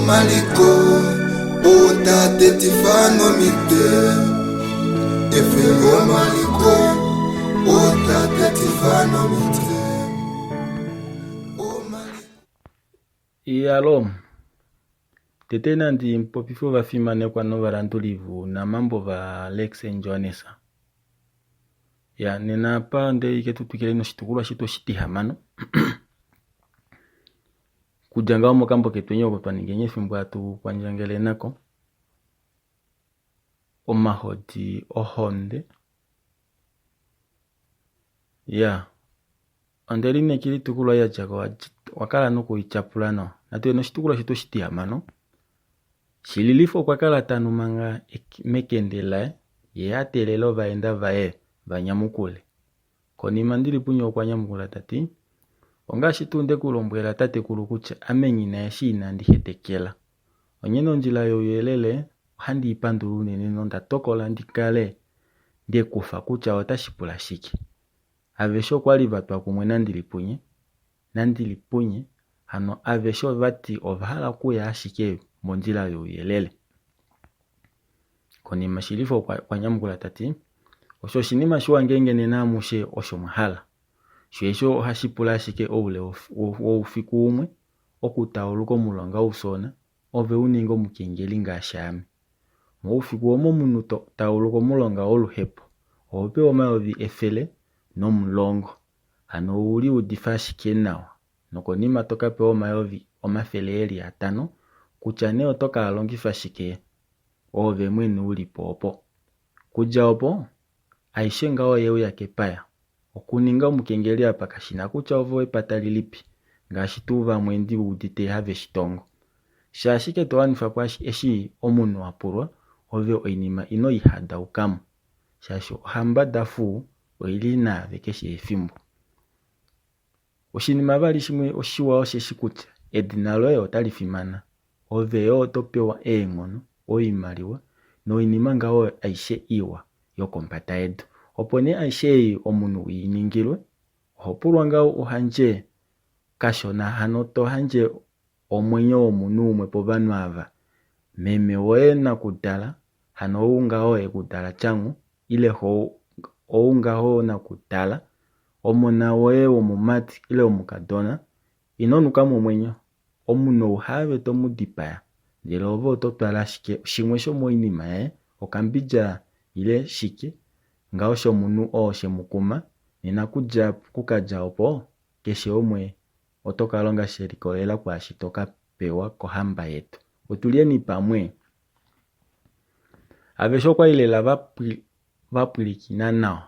maliko utate tifano mite efengo maliko utate tifano mite Iyalo tete nandi mpopifo vafimane kwa nova rantulivu na mambo va Lex Njonesa ya nena pa nde ike tutukile ino shitukula shito shitihamano kujanga omukambo ketwenye okutwaningenye fimbo atu kwanjangele nako omahodi ohonde ya ondeli nekili tukulwa ya jago wakala nuku ichapula no natu eno shitukula shito shitihamano shililifo kwa kala tanu manga mekendela ye atelelo vaenda vae vanyamukule konima ndili punyo kwa nyamukula tati onga shitunde kulombwela tate kulukucha amenyi na yashina ndihetekela onyeno njila yoyelele handi ipandulu nene nonda tokola ndikale ndiye kufa kucha otashipula shiki avesho kwali vatwa kumwe nandilipunye hano avesho vati ovahala kuya ashike monjila yoyelele konima shilifo kwa nyamukula tati osho shinima shuwa ngenge nena mushe osho mahala shwesho hashipula ashike oule ufiku umwe okutauluko mulonga usona ove uningo mukengeli ngashame mo ufiku omo munu tauluko mulonga oluhepo ope omayovi efele no mulongo ano uli udifashike nawa nokonima toka pe omayovi omafele eli atano kucha ne otoka alongifa shike ove mwenu uli popo kuja opo aishenga oye uyake paya okuninga mukengeli apa kashina kucha ovo epatali lipi ngashi tuva mwendi udite have shitongo shashike toanifa kwa eshi omunu apurwa ove oinima ino ihada ukamu shasho hamba dafu oili na vekeshi efimbo oshinima vali shimwe oshiwa osheshikucha edinalo yo talifimana ove yo topewa engono oimaliwa no inima ngao aishe iwa yokombata edu opo ne aishe omunu uyiningilwe ohopulwa ngao uhanje kashona hano to hanje omwenyo omunu umwe po vanhu ava meme woye nakudala hano ungao ekudala changu ile ho ungao nakudala omona woye omumati ile omukadona inonuka mumwenyo omunu uhave tomudipaya ndele ovo totwala shike shimwe shomoinima okambidja ile shike ngao shomunu shemukuma nina kukaja opo keshe omwe otoka longa shelikolela kwa shitoka pewa kohamba yetu utulieni pamwe avesho kwa ilela vapulikina nao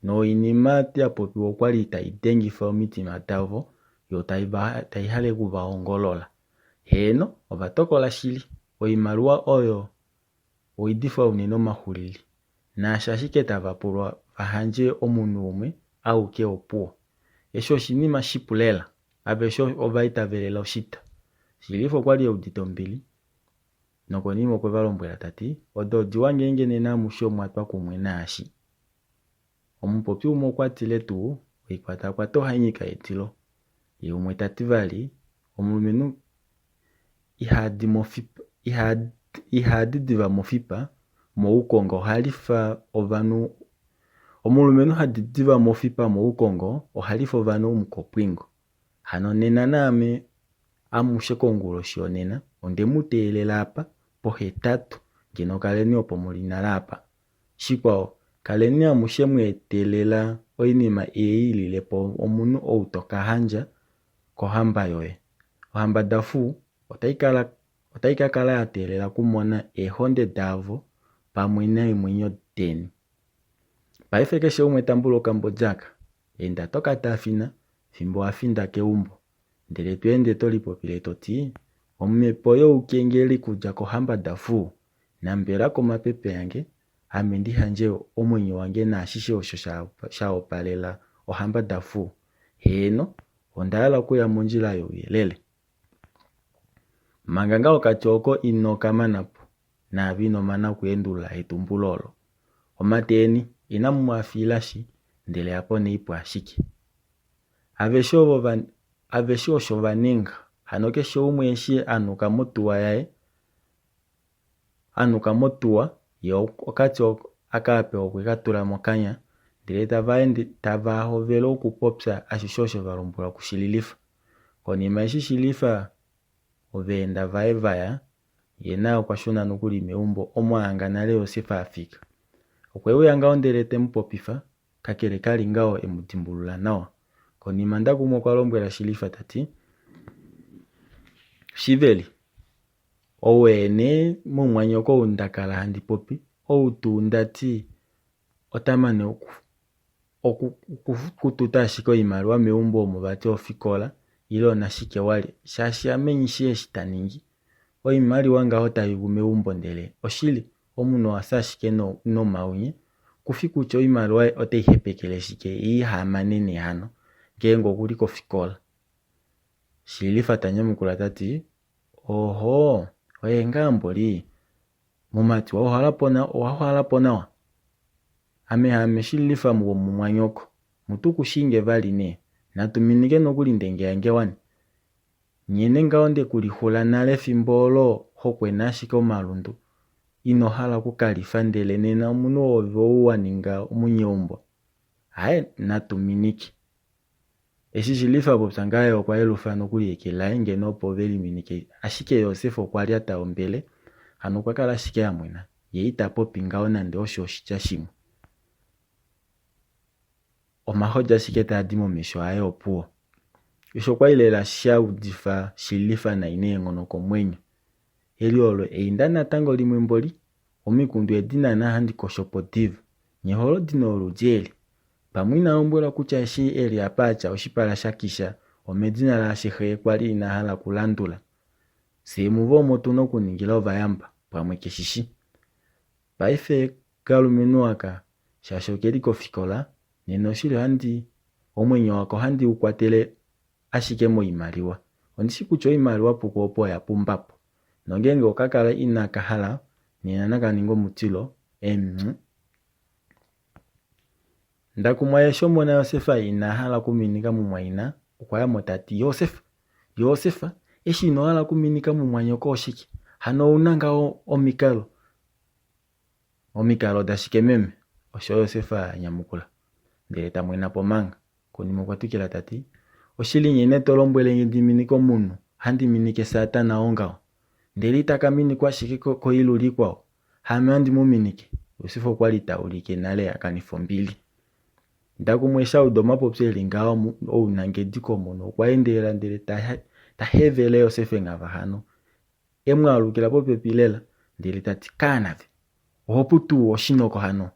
no inima tia popiwo kwali itaidengifa omitima tavo yo taihale kuvaongolola heno ovatokola shili oimaluwa oyo oidifa unene omahulili na shashike tavapulwa vahanje omunu umwe auke opuo esho shinima shipulela avesho ovaitavelela oshita shilifo kwali audito mbili nokonima okwevalombwela tati odo diwangenge nena musho mwatwa kumwe naashi omupopi umwe okwatile tu oikwata kwato hanyika etilo ye umwe tati vali omulumenu ihadidiva mofipa mo ukongo halifa ovanu omulumenu hadidiva mofipa mo ukongo ohalifa ovanu umukopwingo hano nena name amushe kongulo shionena onde mutelela apa pohetatu ngino kaleni opo mulina lapa shikwao kaleni amushe mwetelela oinima eililepo omunu outoka hanja kohamba yoye ohamba dafu otaikakala yatelela kumona ehonde davo pamwe naimwenyo deni paife keshe umwe tambulo kambojaka enda toka tafina fimbo afinda keumbo ndele twende tolipopile toti omepo yo ukengeli kuja kohamba dafu nambela komapepe yange amendi hanje omwenyo wange na ashishe osho shaopalela ohamba dafu heno ondala kuya monjila yoyelele manganga okachoko inokamanapo na vino mana kuendula etumbulolo omateni inamuafilashi ndele hapo neipo ashiki avesho osho vanenga hano keshe umweshi anuka motuwa yaye anuka motuwa ye okati akape okwekatula mokanya ndele tava hovela okupopya ashisho osho valombwela kushililifa. Konima yeshishilifa oveenda vaye vaya ye naye okwashuna nokuli meumbo omwaanga nale Yosefa afika. Okweuya ngao ndele temupopifa kakele kali ngao emudimbulula nawa. Konima ndakumwe okwalombwela shilifa tati shiveli owene mumwanyoko undakala handi popi outu ndati otamane okututa ashike iimaliwa meumbo omo vati ofikola ile onashike wali shaashi amenyi shiye shitaningi oimaliwa ngaho tayigu meumbo ndele oshili omunhu wasa ashike nomaunye kufi kutya oimaliwa otayi hepekele shike iihamanene hano ngenge okuli kofikola. Shilifa tanyamukula tati oho oye ngaa mboli mumati owahala nawa ame Shilifa mumwanyoko mutukushinge vali ne natuminike nokuli ndenge yange wani nyene ngao ndekulihula nale fimbolo hokwena ashike omalundu inohala kukalifa ndele nena omunhu oove waninga omunyeumbo haye natuminike. Eshi Shilifa popya ngaye okwaelufa nokuli ekelaye ngeno opo veliminike ashike Yosefa okwali ataombele hano okwakala ashike amwena ye itapopi ngao nande osho oshitya shimwe. Omahodja ashike taadi momesho aye opuwo. Isho kwali lela shaudifa Shilifa nayi neengono komwenyo. Eli olo einda natango limwe mboli omikundu edina na handi koshopo diva nyeholo dina olujeli pamwe inalombwela kutya eshi eli apacha oshipala shakisha omedina la shehe kwali inahala kulandula seemuvo omotuno kuningila ovayamba pamwe keshishi paife kalumenu waka shasho keli kofikola neno shili handi omwenyo wako handi ukwatele ashike moimaliwa ondishi kutya oimaliwa puko opo ya pumbapo nongenge okakala inakahala nena nakaninga omutilo ndakumwa yesho mona Yosefa inahala kuminika mumwaina okwayamo tati Yosefa eshi inohala kuminika mumwanyoko oshiki hano unanga omikalo dashike meme osho Yosefa nyamukula ndele tamwena pomanga. Konima okwatukila tati oshili nyene tolombwele ndiminike omunhu handi minike Satana ongao ndele itakaminike ashike koiluli kwao hame handi muminike. Yosefa okwali taulike nale akanifo mbili. Ndakumwe shaudo mapopya eli ngao ounangediko mono okwaendelela ndele tahevele Yosefa ngava hano emwalukila popepi lela ndele tati kanave ohoputu oshinoko hano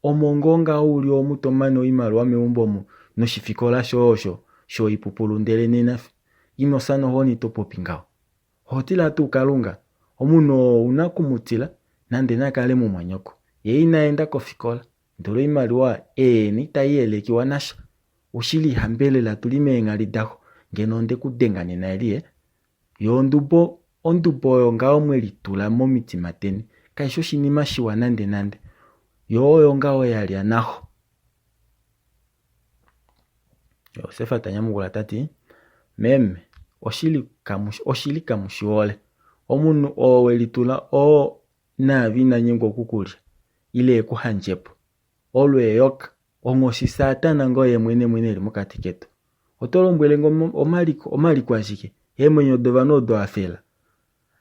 omongo ngao uli omutomane oimaliwa meumbo noshifikola sho ipupulu ndele nena inosano honi topopi ngao hotila tu kalunga omunhu una kumutila nande nakale mumwanyoko ye inaenda kofikola ndolo iimaliwa nitaielekiwa nasha ushili hambelela tuli meengali daho ngeno ndekudenga nena elie yo ondupo oyo ngao mweli tula momitima teni kaisho shinima shiwa nande yo oyo ngao yalya naho. Yosefa tanyamukula tati meme oshili kamushiole omunhu oweli tula navi nanyengo kukulya ile ekuhandjepo olweyoka ongoshi Satana ngo ye mwene eli mokati ketu otolombwele ngo omaliko ashike emwenyo dova nodo afela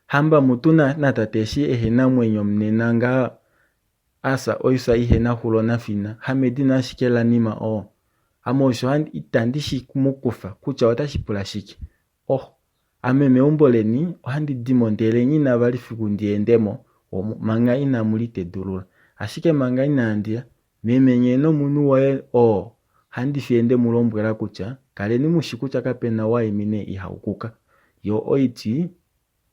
hamba mutuna natateshi ehena mwenyo mnena nga asa oyusa ihena hulo nafina hamedina ashike lanima amosho itandishi kumukufa kucha watashipula shike ame meumbole ohandi dimondele nyina bali fiku ndiendemo manga ina mulite durula ashike manga inaandia memenye no munu wae handi fiende mulombwela kucha kale ni mushikucha kapena waimine ihaukuka yo oiti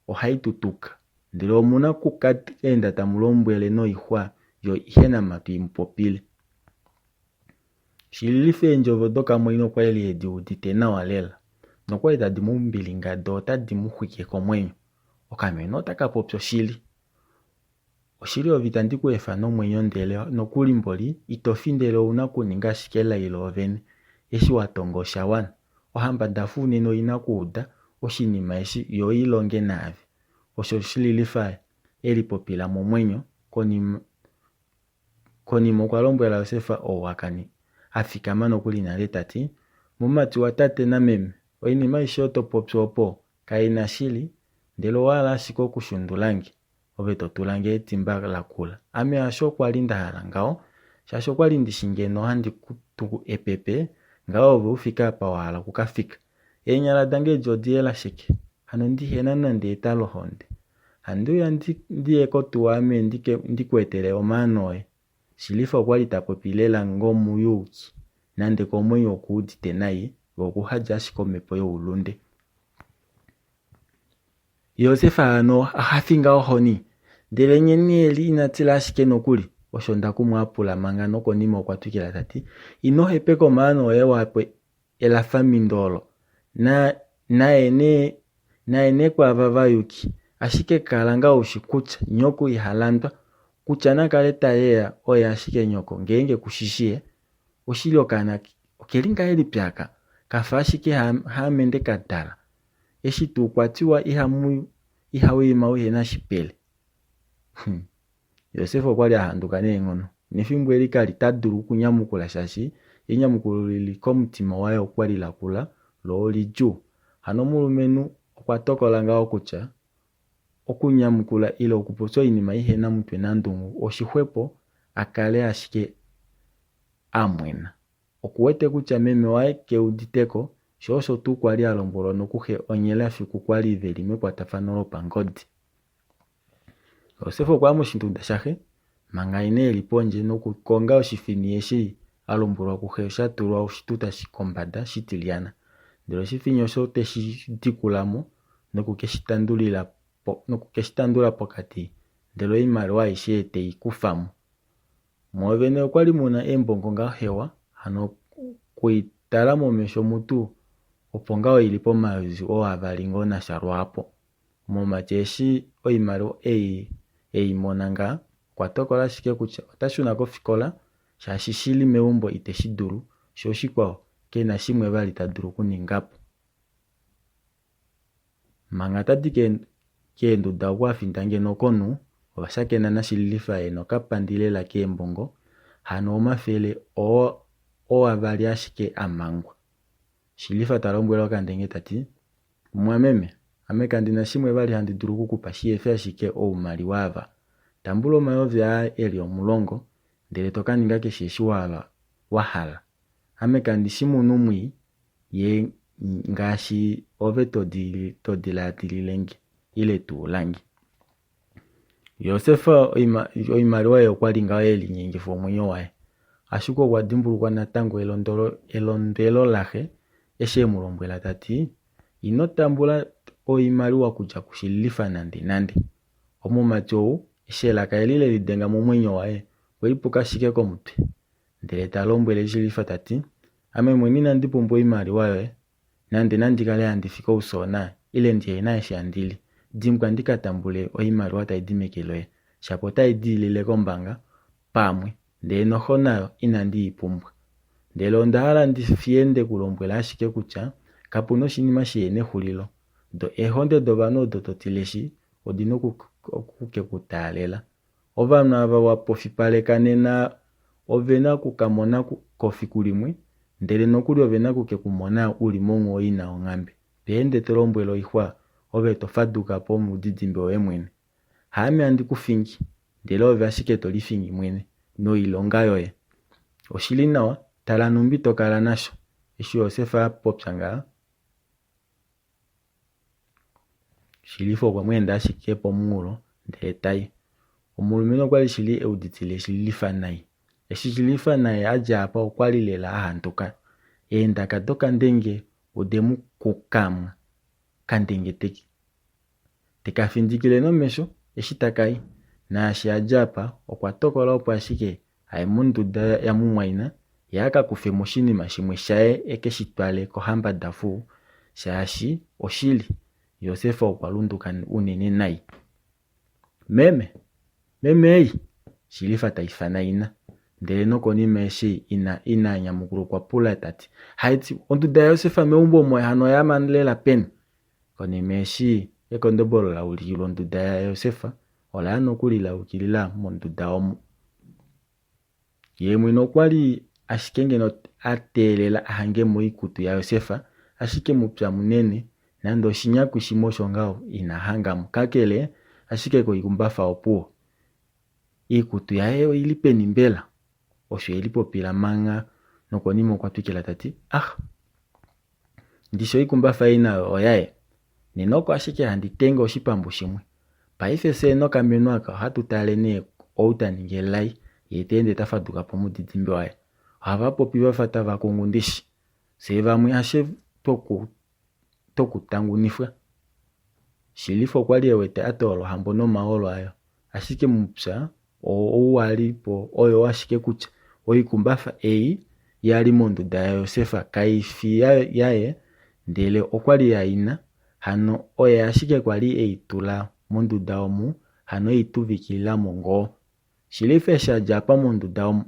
ohaitutuka ndile omuna kukatenda tamulombwele no ihwa yo ihena matu impopile. Shilifa enjovo doka moino kwa eli edi udite na walela nokwa itadi mumbilinga do tadi muhwike komwenyo okameno takapopyo shili oshili ovitandi kuefa nomwenyo ndele nokuli mboli itofindele una kuninga shikela ilo ovene eshi watongosha wana ohamba dafu unene oyina kuuda oshinima eshi yo ilonge navi. Osho shililifa elipopila momwenyo konima okwa lombwela Yosefa owakani afikama nokuli nale tati mumati wa tate na meme oinima ishi oto popya opo kaina shili ndele wala ashike okushundulange ove totulange etimba lakula. Ame asho kwali ndahala ngao shasho kwali ndishi ngeno handi kutu epepe ngao ove ufika apa wahala kukafika. Enyala dange jodiela shike hano ndihena nande etalo honde handu ya ndiye kotuwa ame ndikwetele omanoe shilifa kwali tapopilela ngomu yuki nande komwenyo okuudite nayi gokuhaja ashikomepo youlunde. Yosefa hano ahafinga ohoni ndele nyenieli inatila ashike nokuli osho ndakumwapula manga nokonima okwatukila tati ino hepeko manoe wape elafami ndolo na ene kwa vava yuki ashike kalanga ushikucha nyoko ihalandwa kuchana kale tayea oya ashike nyoko ngenge kushishie oshilio kana okelinga heli pyaka kafa ashike hamende katala eshi tukwatiwa ihawima uhena shipele. Yosefa kwali ahanduka nengono nefimbo elika litaduru kunyamukula shashi inyamukulu lili komutima wayo okwali lakula lo oli juu. Hano mulumenu okwatokola ngao kucha okunyamukula ile okupotso inima ihena mutwe nandungu oshihwepo akale ashike amwena. Okuwete kucha meme wae keuditeko shosho tu kwali alombolo nokuhe onyela fiku kwali velime kwatafanolo pangodi. Yosefa kwa mushintunda shahe manga ine eliponje nokukonga oshifini eshi alombolo kuhe shatulwa oshituta shikombada shitiliana. Ndelo shifinyo shote shidikulamo nokukeshitandula pokati ndelo imaliwa ishi ete ikufamu. Mwovene okwali muna embongo nga hewa hano kuitala momesho mutu opo ngao ilipo mayozi avalingo na sharwapo. Momacheshi oimaliwa eimona nga kwatokola shike kucha otashuna kofikola shashi shili meumbo iteshiduru shoshikwa kena shimwe bali taduru kuningapo. Manga tadi kenduda okwafindange nokonu obashakena na shililifa eno kapandilela kembongo hano omafele avali ashike amangwa. Shilifa talombwela kandenge tati mwameme amekandina shimwe bali handiduru kukupa shiefe ashike oumali wava tambulo mayovi eli omulongo ndele tokaninga kesheshi wahala amekandishi munumwi ye ngashi ove todilatililenge ile tuulangi. Yosefa oimaliwa yokwali ngao eli nyingifu omwenyo wae ashuko wadimbulukwa natango elondelo lahe eshe mulombwela tati inotambula oimaliwa kuja kushilifa nande omumati eshe laka elile lidenga momwenyo wae welipuka shike komutwe ndele talombwele shilifa tati ame mweni nandipumbo imaliwa yoe nande nandikale handifika usona ile ndiye inaeshi andili dimkwa ndikatambule oimaliwa taidimekeloe shapo taidilile kombanga pamwe ndele noho nayo inandi ipumbwa. Ndele ondahala ndifiende kulombwela ashike kucha kapuno shinima shiyene hulilo do ehonde dovano odo totileshi odino kukekutalela ovanu ava wapofipalekanena ovena kukamona kofikulimwe ndele nokuli ovena kukekumona ulimongo oina ongambe beende tolombwelo ihwa ove tofaduka po mudidimbe owe mwene hame andi kufingi ndele ove ashike tolifingi mwene no ilonga yoye oshili nawa tala numbi tokala nasho ishi Yosefa popyanga shilifo kwa mwenda ashike po mulo ndele tai omulumeno kwali shili euditile shilifa nayi eshi shilifa nayi aja apa okwali lela ahantuka enda kadoka ndenge udemu kukamwa kandenge tekafindikile nomesho eshi takai na ashi ajapa okwatokola opo ashike aimunduda ya mumwaina yaka kufe moshinima shimwe shae ekeshitwale kohamba dafu shashi oshili Yosefa okwalunduka unene nayi. Meme ei shilifa taifana ina ndele noko ni meshi ina nyamukulu kwa pula tati haiti onduda ya Yosefa meumbo mwe hano ya manlela pen koni meshi ekondobolo la ulikilo onduda ya Yosefa ola anokulila ukilila monduda omu yemwe nokwali ashikenge no atelela ahange mu ikutu ya Yosefa ashike mupya munene nando shinyaku shimosho ngao inahanga mukakele ashike ko ikumbafa opuo ikutu ya eo ilipe nimbela osho ilipo pila manga noko nimo kwa tukila tati ndisho ikumbafa ina oyae ninoko ashike handitenga oshipambu shimwe paife se no kamenwaka hatutale ne outangelai yetende tafaduka pomudidimbe wae havapopi bafata bakungundishi se bamwe ashe toku tangunifwa shilifo kwali ewete atolo hambono maolo ayo ashike mupsa walipo oyo washike kucha oikumbafa yali monduda ya Yosefa kaifi yae ndele okwali yaina hano oye ashike kwali eitula monduda omu hano eituvikila mongo shilife shajapa monduda omu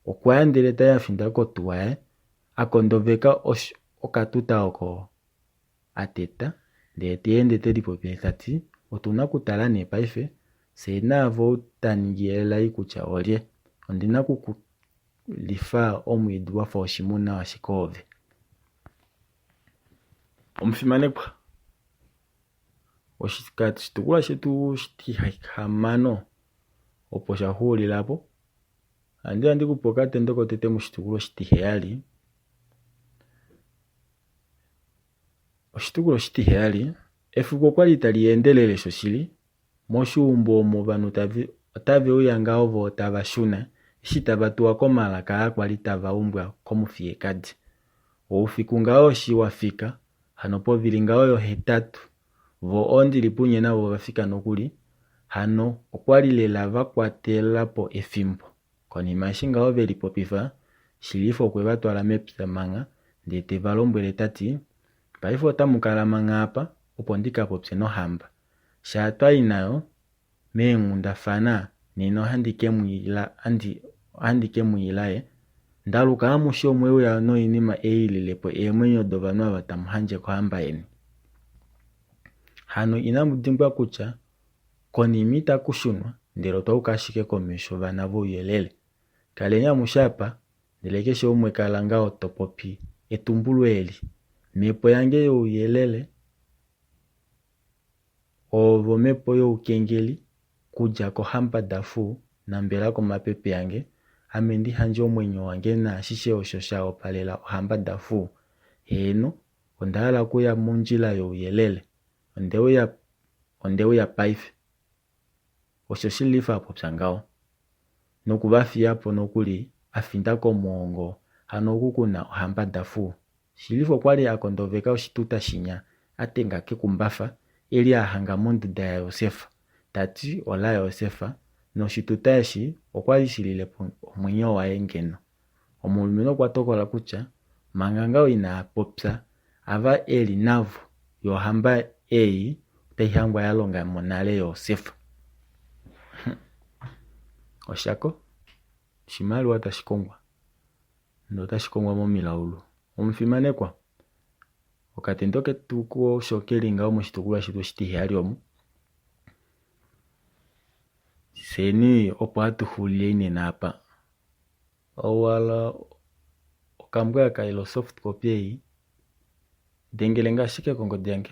okwandele taya finda kotuwa akondoveka okatuta oko ateta ndele tiende telipo tati otuna kutala ne paife senavo utanigela ikucha olye ondina kukulifa omwidu wafa oshimuna washikove omufimanekwa oshikati shitukula shetu shitihamano opo shahulilapo andi kupoka tendoko tete mushitukulo shitiheyali oshitukulo shitiheyali efuko kwali taliendelele shoshili moshuumbo omo banu tavi uyanga ovo tavashuna ishitavatuwa komalaka akwali tavaumbwa komufie kadi oufiku ngao shiwafika hano povili ngao yo 8 vo ondili punye navo bafika nokuli hano okwali lela vakwatelapo efimbo konima ishingao velipo pifa shilifo kwe batwala mepya manga ndete valombwele tati paifo otamukala manga apa opo ndikapopye no hamba shatwa inayo mengunda fana nino handike muilae ndaluka amushi omwe ya no inima eililepo emwenyo dovano abatamuhanje ko hamba eni hano inamudimbwa kucha konimita kushunwa ndelo toukashike komesho vana voyelele kalenya mushapa ndelekeshe umwe kalanga otopopi etumbulu eli mepo yange yo uyelele ovo mepo yo ukengeli kuja ko hamba dafu na mbela ko mapepe yange amendi hanje omwenyo wange na shishe osho sha opalela hamba dafu eno ondala kuya munjila yo uyelele ondewe ya paife osho shilifa popsangao nokubafi yapo nokuli afinda ko mongo hano kukuna hamba dafu shilifo kwali akondoveka oshituta shinya atenga kekumbafa eli ahanga monduda ya Yosefa tati ola Yosefa no shituta eshi okwali shililepo omwenyo wa engeno omulumino kwatokola kucha mangangao ina popsa ava eli navu yo hamba taihangwa yalonga monale Yosefa oshako shimali watashikongwa ndo tashikongwa momilaulu omufimanekwa okatendoke tuko shokelinga omushitukulwa shitu shitiheyali omu seni opo atuhulie inena apa owala okambwa kailo soft copy dengelenga shike kongo dyange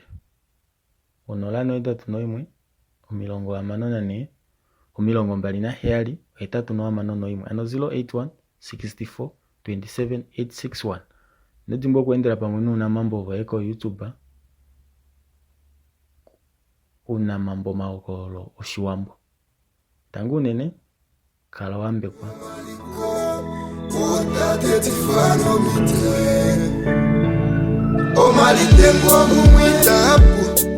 onolano 3 54 27 3 ano 081 64 27 861 nedimbo kuendela pamwe nuna mambo vaeko YouTube una mambo maokolo oshiwambo tangu nene kala wambe kwa o malitengo mumwitapu